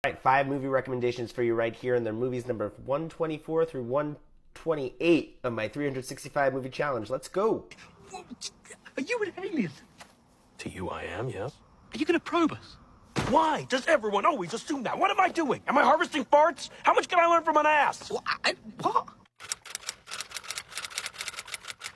All right, 5 movie recommendations for you right here, and they're movies number 124 through 128 of my 365 movie challenge. Let's go. Are you an alien? To you, I am, yes. Are you gonna probe us? Why does everyone always assume that? What am I doing? Am I harvesting farts? How much can I learn from an ass? What?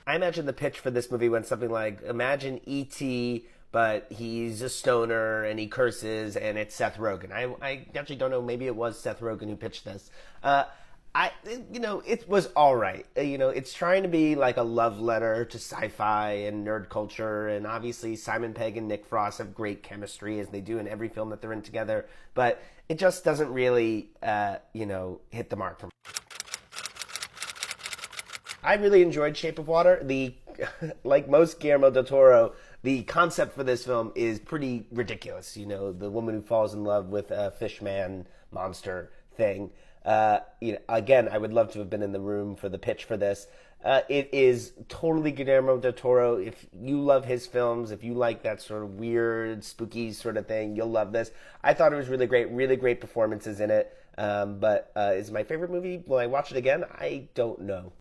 I imagine the pitch for this movie went something like, imagine E.T., but he's a stoner and he curses, and it's Seth Rogen. I actually don't know. Maybe it was Seth Rogen who pitched this. It was all right. It's trying to be like a love letter to sci-fi and nerd culture, and obviously Simon Pegg and Nick Frost have great chemistry, as they do in every film that they're in together. But it just doesn't really, hit the mark for me. I really enjoyed Shape of Water. Like most Guillermo del Toro, the concept for this film is pretty ridiculous. The woman who falls in love with a fishman monster thing. Again, I would love to have been in the room for the pitch for this. It is totally Guillermo del Toro. If you love his films, if you like that sort of weird, spooky sort of thing, you'll love this. I thought it was really great performances in it. But is it my favorite movie? Will I watch it again? I don't know.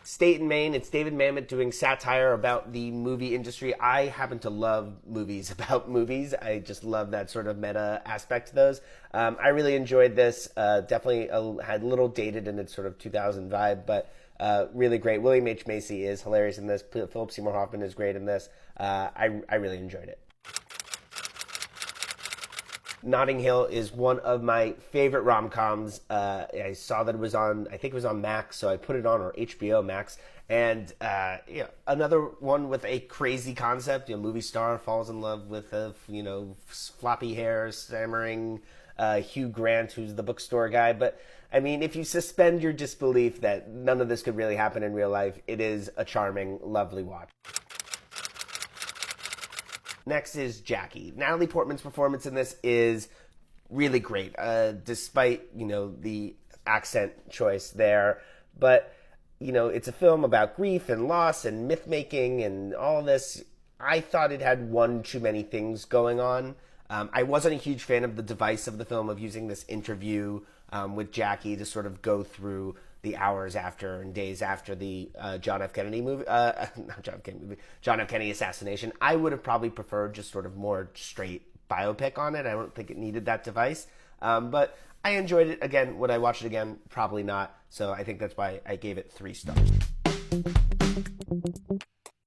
State in Maine. It's David Mamet doing satire about the movie industry. I happen to love movies about movies. I just love that sort of meta aspect to those. I really enjoyed this. Definitely had a little dated in its sort of 2000 vibe, but really great. William H. Macy is hilarious in this. Philip Seymour Hoffman is great in this. I really enjoyed it. Notting Hill is one of my favorite rom-coms. I saw that it was on, I think it was on Max, so I put it on, or HBO Max. And another one with a crazy concept. Movie star falls in love with a floppy hair, stammering Hugh Grant, who's the bookstore guy. But I mean, if you suspend your disbelief that none of this could really happen in real life, it is a charming, lovely watch. Next is Jackie. Natalie Portman's performance in this is really great, despite, the accent choice there. But, it's a film about grief and loss and myth-making and all this. I thought it had one too many things going on. I wasn't a huge fan of the device of the film, of using this interview with Jackie to sort of go through the hours after and days after the John F. Kennedy assassination. I would have probably preferred just sort of more straight biopic on it. I don't think it needed that device. But I enjoyed it. Again, would I watch it again? Probably not. So I think that's why I gave it 3 stars.